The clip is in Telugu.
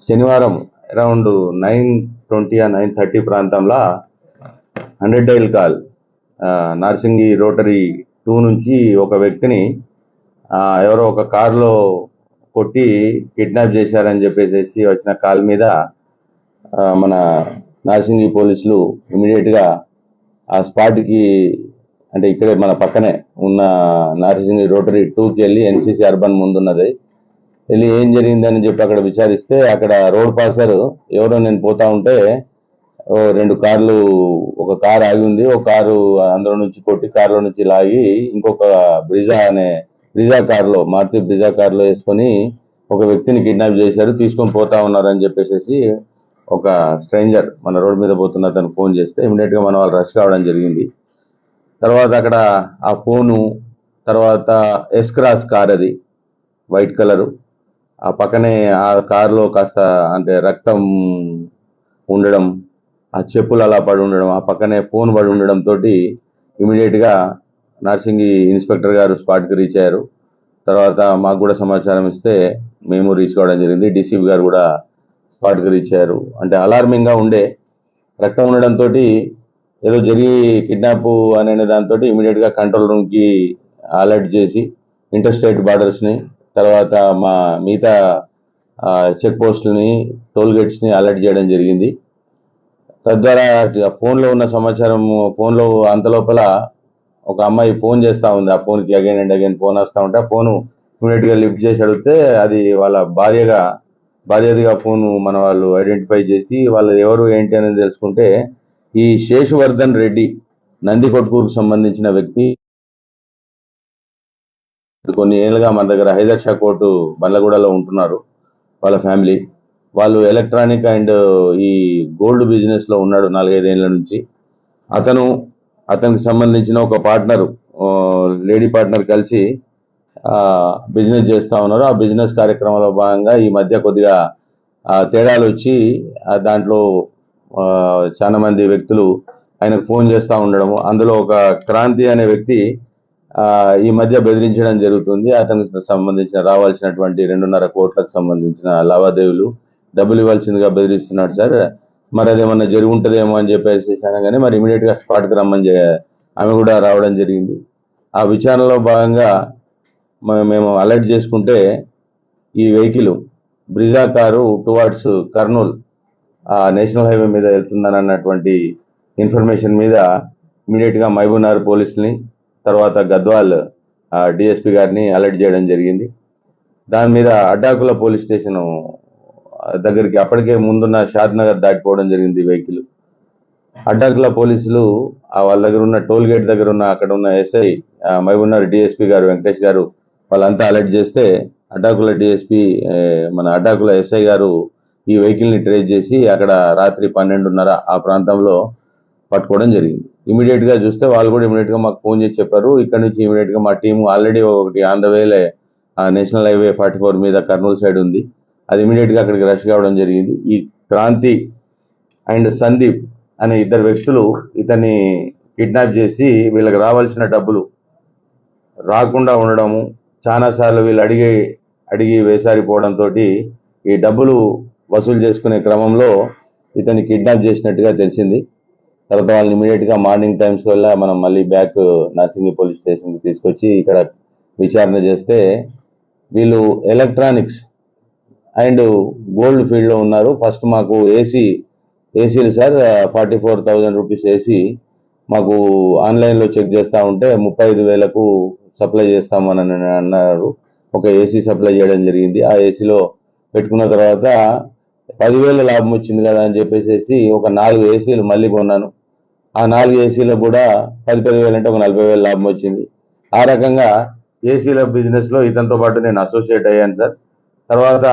శనివారం అరౌండ్ 9:20 ఆ 9:30 ప్రాంతంలో 100 డైల్ కాల్ నార్సింగి రోటరీ 2 నుంచి ఒక వ్యక్తిని ఎవరో ఒక కారులో కొట్టి కిడ్నాప్ చేశారని చెప్పేసి వచ్చిన కాల్ మీద మన నార్సింగి పోలీసులు ఇమీడియట్గా ఆ స్పాట్కి, అంటే ఇక్కడే మన పక్కనే ఉన్న నార్సింగి రోటరీ 2కి వెళ్ళి ఎన్సీసీ అర్బన్ ముందున్నది వెళ్ళి ఏం జరిగిందని చెప్పి అక్కడ విచారిస్తే అక్కడ రోడ్ పాసర్ ఎవరో నేను పోతా ఉంటే రెండు కార్లు, ఒక కారు ఆగి ఉంది, ఒక కారు అందులో నుంచి కొట్టి కారులో నుంచి లాగి ఇంకొక బ్రిజా కారులో, మారుతి బ్రిజా కారులో వేసుకొని ఒక వ్యక్తిని కిడ్నాప్ చేశారు, తీసుకొని పోతా ఉన్నారని చెప్పేసి ఒక స్ట్రేంజర్ మన రోడ్ మీద పోతున్న అతను ఫోన్ చేస్తే ఇమీడియట్గా మన వాళ్ళు రష్ కావడం జరిగింది. తర్వాత అక్కడ ఆ ఫోను, తర్వాత ఎస్ క్రాస్ కార్, అది వైట్ కలరు, ఆ పక్కనే ఆ కారులో కాస్త అంటే రక్తం ఉండడం, ఆ చెప్పులు అలా పడి ఉండడం, ఆ పక్కనే ఫోన్ పడి ఉండడం తోటి ఇమీడియట్గా నార్సింగి ఇన్స్పెక్టర్ గారు స్పాట్కి రీచ్ అయ్యారు. తర్వాత మాకు కూడా సమాచారం ఇస్తే మేము రీచ్ కావడం జరిగింది. డీసీపీ గారు కూడా స్పాట్కి రీచ్ అయ్యారు. అంటే అలార్మింగ్గా ఉండే రక్తం ఉండడంతో ఏదో జరిగి కిడ్నాప్ అనే దాంతో ఇమీడియట్గా కంట్రోల్ రూమ్కి అలర్ట్ చేసి ఇంటర్ స్టేట్ బార్డర్స్ని, తర్వాత మా మిగతా చెక్ పోస్టులని, టోల్ గేట్స్ని అలర్ట్ చేయడం జరిగింది. తద్వారా ఫోన్లో ఉన్న సమాచారం, ఫోన్లో అంతలోపల ఒక అమ్మాయి ఫోన్ చేస్తూ ఉంది, ఆ ఫోన్కి అగైన్ అండ్ అగైన్ ఫోన్ వస్తూ ఉంటే ఆ ఫోను ఇమీడియట్గా లిఫ్ట్ చేసి అడిగితే అది వాళ్ళ భార్యదిగా ఫోన్ మన వాళ్ళు ఐడెంటిఫై చేసి వాళ్ళు ఎవరు ఏంటి అనేది తెలుసుకుంటే ఈ శేషువర్ధన్ రెడ్డి నందికొట్కూరుకు సంబంధించిన వ్యక్తి, కొన్ని ఏళ్ళుగా మన దగ్గర హైదర్ షా కోర్టు బండ్లగూడలో ఉంటున్నారు. వాళ్ళ ఫ్యామిలీ వాళ్ళు ఎలక్ట్రానిక్ అండ్ ఈ గోల్డ్ బిజినెస్లో ఉన్నాడు 4-5 ఏళ్ళ నుంచి. అతనికి సంబంధించిన ఒక పార్ట్నర్, లేడీ పార్ట్నర్ కలిసి బిజినెస్ చేస్తూ ఉన్నారు. ఆ బిజినెస్ కార్యక్రమంలో భాగంగా ఈ మధ్య కొద్దిగా తేడాలు వచ్చి దాంట్లో చాలా మంది వ్యక్తులు ఆయనకు ఫోన్ చేస్తూ ఉండడము, అందులో ఒక క్రాంతి అనే వ్యక్తి ఈ మధ్య బెదిరించడం జరుగుతుంది. అతనికి సంబంధించిన రావాల్సినటువంటి 2.5 కోట్లకు సంబంధించిన లావాదేవీలు డబ్బులు ఇవ్వాల్సిందిగా బెదిరిస్తున్నాడు సార్, మరి అదేమన్నా జరిగి ఉంటుందేమో అని చెప్పేసి అనగానే మరి ఇమీడియట్గా స్పాట్కి రమ్మని ఆమె కూడా రావడం జరిగింది. ఆ విచారణలో భాగంగా మేము అలర్ట్ చేసుకుంటే ఈ vehicle Brezza car towards Kurnool national highway మీద వెళ్తుందని అన్నటువంటి ఇన్ఫర్మేషన్ మీద ఇమీడియట్గా మహబూబ్నగర్ పోలీసుని, తర్వాత గద్వాల్ డిఎస్పీ గారిని అలర్ట్ చేయడం జరిగింది. దాని మీద అడ్డాకుల పోలీస్ స్టేషన్ దగ్గరికి అప్పటికే ముందున్న షాద్నగర్ దాటిపోవడం జరిగింది వెహికల్. అడ్డాకుల పోలీసులు వాళ్ళ దగ్గర ఉన్న టోల్ గేట్ దగ్గర ఉన్న అక్కడ ఉన్న ఎస్ఐ మహబూబ్నగర్ డిఎస్పీ గారు వెంకటేష్ గారు వాళ్ళంతా అలర్ట్ చేస్తే అడ్డాకుల డిఎస్పీ మన అడ్డాకుల ఎస్ఐ గారు ఈ వెహికల్ని ట్రేస్ చేసి అక్కడ రాత్రి 12:30 ఆ ప్రాంతంలో పట్టుకోవడం జరిగింది. ఇమీడియట్గా చూస్తే వాళ్ళు కూడా ఇమీడియట్గా మాకు ఫోన్ చేసి చెప్పారు, ఇక్కడ నుంచి ఇమీడియట్గా మా టీము ఆల్రెడీ ఒకటి ఆన్ ద వేలే నేషనల్ హైవే 44 మీద కర్నూలు సైడ్ ఉంది, అది ఇమీడియట్గా అక్కడికి రష్ కావడం జరిగింది. ఈ క్రాంతి అండ్ సందీప్ అనే ఇద్దరు వ్యక్తులు ఇతన్ని కిడ్నాప్ చేసి వీళ్ళకి రావాల్సిన డబ్బులు రాకుండా ఉండడము, చాలాసార్లు వీళ్ళు అడిగి వేసారిపోవడంతో ఈ డబ్బులు వసూలు చేసుకునే క్రమంలో ఇతన్ని కిడ్నాప్ చేసినట్టుగా తెలిసింది. తర్వాత వాళ్ళని ఇమీడియట్గా మార్నింగ్ టైమ్స్ వల్ల మనం మళ్ళీ బ్యాక్ నార్సింగి పోలీస్ స్టేషన్కి తీసుకొచ్చి ఇక్కడ విచారణ చేస్తే వీళ్ళు ఎలక్ట్రానిక్స్ అండ్ గోల్డ్ ఫీల్డ్లో ఉన్నారు. ఫస్ట్ మాకు ఏసీలు సార్ 44,000 రూపీస్ ఏసీ మాకు ఆన్లైన్లో చెక్ చేస్తూ ఉంటే 35,000కు సప్లై చేస్తామని అన్నారు. ఒక ఏసీ సప్లై చేయడం జరిగింది. ఆ ఏసీలో పెట్టుకున్న తర్వాత 10,000 లాభం వచ్చింది కదా అని చెప్పేసి ఒక 4 ఏసీలు మళ్ళీ కొన్నాను. ఆ 4 ఏసీలకు కూడా 10,000 అంటే ఒక 40,000 లాభం వచ్చింది. ఆ రకంగా ఏసీల బిజినెస్లో ఇతనితో పాటు నేను అసోసియేట్ అయ్యాను సార్. తర్వాత